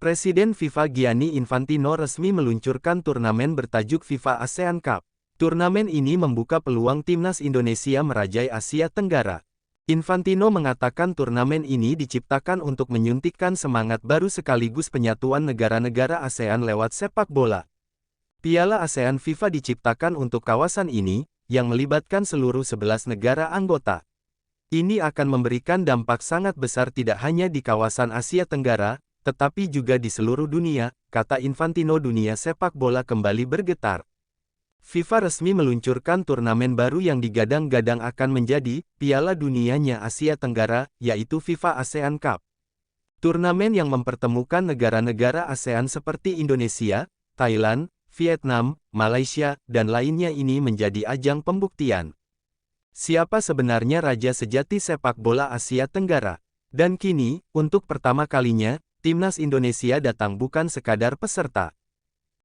Presiden FIFA Gianni Infantino resmi meluncurkan turnamen bertajuk FIFA ASEAN Cup. Turnamen ini membuka peluang timnas Indonesia merajai Asia Tenggara. Infantino mengatakan turnamen ini diciptakan untuk menyuntikkan semangat baru sekaligus penyatuan negara-negara ASEAN lewat sepak bola. Piala ASEAN FIFA diciptakan untuk kawasan ini, yang melibatkan seluruh 11 negara anggota. Ini akan memberikan dampak sangat besar tidak hanya di kawasan Asia Tenggara, tetapi juga di seluruh dunia, kata Infantino. Dunia sepak bola kembali bergetar. FIFA resmi meluncurkan turnamen baru yang digadang-gadang akan menjadi Piala Dunianya Asia Tenggara, yaitu FIFA ASEAN Cup. Turnamen yang mempertemukan negara-negara ASEAN seperti Indonesia, Thailand, Vietnam, Malaysia, dan lainnya ini menjadi ajang pembuktian. Siapa sebenarnya raja sejati sepak bola Asia Tenggara? Dan kini, untuk pertama kalinya, timnas Indonesia datang bukan sekadar peserta.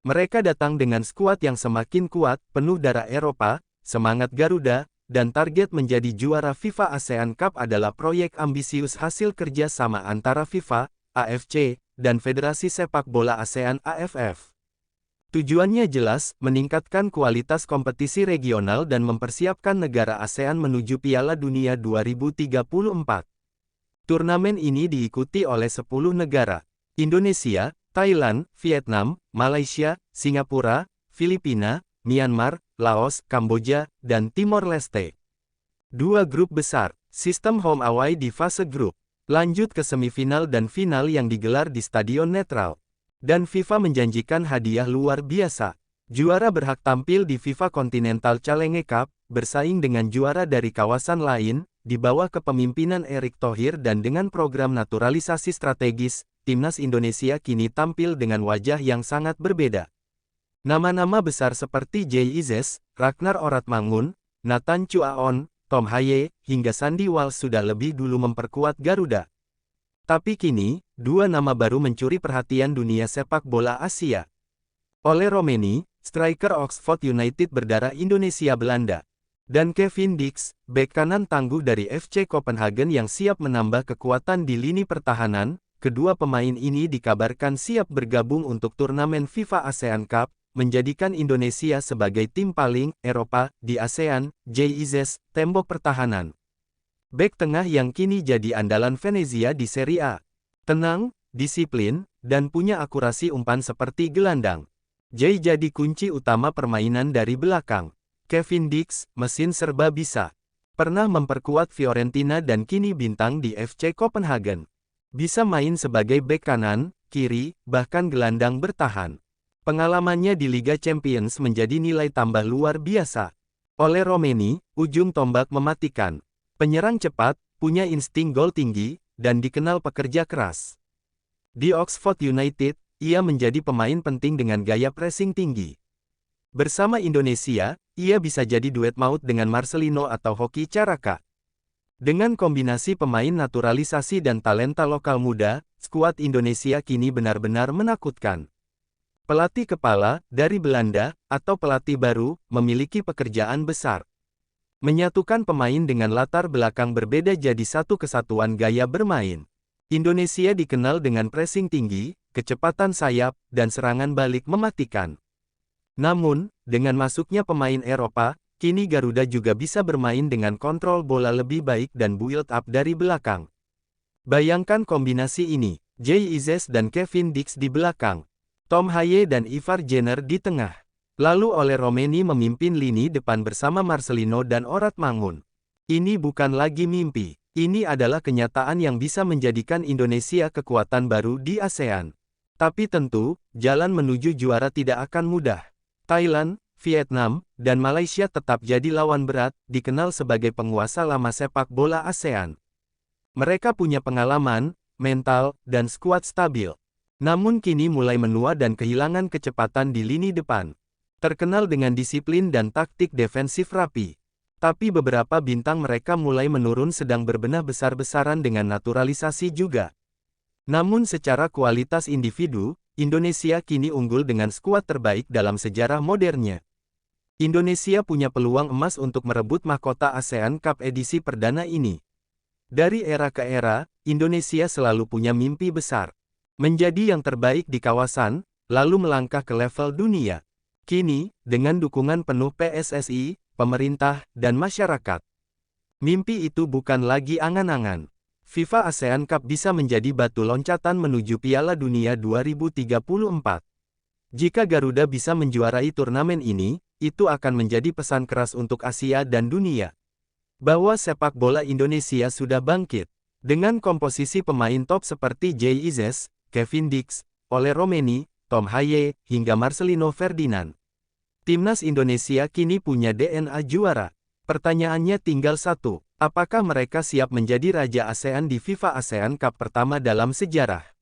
Mereka datang dengan skuad yang semakin kuat, penuh darah Eropa, semangat Garuda, dan target menjadi juara FIFA ASEAN Cup adalah proyek ambisius hasil kerja sama antara FIFA, AFC, dan Federasi Sepak Bola ASEAN AFF. Tujuannya jelas, meningkatkan kualitas kompetisi regional dan mempersiapkan negara ASEAN menuju Piala Dunia 2034. Turnamen ini diikuti oleh 10 negara, Indonesia, Thailand, Vietnam, Malaysia, Singapura, Filipina, Myanmar, Laos, Kamboja, dan Timor Leste. 2 grup besar, sistem home away di fase grup, lanjut ke semifinal dan final yang digelar di stadion netral. Dan FIFA menjanjikan hadiah luar biasa. Juara berhak tampil di FIFA Continental Challenge Cup, bersaing dengan juara dari kawasan lain, di bawah kepemimpinan Erick Thohir dan dengan program naturalisasi strategis, timnas Indonesia kini tampil dengan wajah yang sangat berbeda. Nama-nama besar seperti Jay Izzes, Ragnar Oratmangun, Nathan Chuaon, Tom Haye, hingga Sandy Walsh sudah lebih dulu memperkuat Garuda. Tapi kini, 2 nama baru mencuri perhatian dunia sepak bola Asia. Ole Romeni, striker Oxford United berdarah Indonesia Belanda. Dan Kevin Dix, bek kanan tangguh dari FC Copenhagen yang siap menambah kekuatan di lini pertahanan. Kedua pemain ini dikabarkan siap bergabung untuk turnamen FIFA ASEAN Cup, menjadikan Indonesia sebagai tim paling Eropa di ASEAN. Jay Izzes, tembok pertahanan. Bek tengah yang kini jadi andalan Venezia di Serie A. Tenang, disiplin, dan punya akurasi umpan seperti gelandang. Jay jadi kunci utama permainan dari belakang. Kevin Dix, mesin serba bisa. Pernah memperkuat Fiorentina dan kini bintang di FC Copenhagen. Bisa main sebagai bek kanan, kiri, bahkan gelandang bertahan. Pengalamannya di Liga Champions menjadi nilai tambah luar biasa. Ole Romeni, ujung tombak mematikan. Penyerang cepat, punya insting gol tinggi, dan dikenal pekerja keras. Di Oxford United, ia menjadi pemain penting dengan gaya pressing tinggi. Bersama Indonesia, ia bisa jadi duet maut dengan Marcelino atau Hoki Caraka. Dengan kombinasi pemain naturalisasi dan talenta lokal muda, skuad Indonesia kini benar-benar menakutkan. Pelatih kepala, dari Belanda, atau pelatih baru, memiliki pekerjaan besar. Menyatukan pemain dengan latar belakang berbeda jadi satu kesatuan gaya bermain. Indonesia dikenal dengan pressing tinggi, kecepatan sayap, dan serangan balik mematikan. Namun, dengan masuknya pemain Eropa, kini Garuda juga bisa bermain dengan kontrol bola lebih baik dan build up dari belakang. Bayangkan kombinasi ini, Jay Izzes dan Kevin Dix di belakang, Tom Haye dan Ivar Jenner di tengah. Lalu Ole Romeni memimpin lini depan bersama Marcelino dan Oratmangun. Ini bukan lagi mimpi, ini adalah kenyataan yang bisa menjadikan Indonesia kekuatan baru di ASEAN. Tapi tentu, jalan menuju juara tidak akan mudah. Thailand, Vietnam, dan Malaysia tetap jadi lawan berat, dikenal sebagai penguasa lama sepak bola ASEAN. Mereka punya pengalaman, mental, dan skuad stabil. Namun kini mulai menua dan kehilangan kecepatan di lini depan. Terkenal dengan disiplin dan taktik defensif rapi. Tapi beberapa bintang mereka mulai menurun sedang berbenah besar-besaran dengan naturalisasi juga. Namun secara kualitas individu, Indonesia kini unggul dengan skuad terbaik dalam sejarah modernnya. Indonesia punya peluang emas untuk merebut mahkota ASEAN Cup edisi perdana ini. Dari era ke era, Indonesia selalu punya mimpi besar. menjadi yang terbaik di kawasan, lalu melangkah ke level dunia. Kini, dengan dukungan penuh PSSI, pemerintah, dan masyarakat, mimpi itu bukan lagi angan-angan. FIFA ASEAN Cup bisa menjadi batu loncatan menuju Piala Dunia 2034. Jika Garuda bisa menjuarai turnamen ini, itu akan menjadi pesan keras untuk Asia dan dunia, bahwa sepak bola Indonesia sudah bangkit. Dengan komposisi pemain top seperti Jay Izzes, Kevin Dix, Ole Romeni, Tom Haye, hingga Marcelino Ferdinand, timnas Indonesia kini punya DNA juara. Pertanyaannya tinggal satu, apakah mereka siap menjadi Raja ASEAN di FIFA ASEAN Cup pertama dalam sejarah?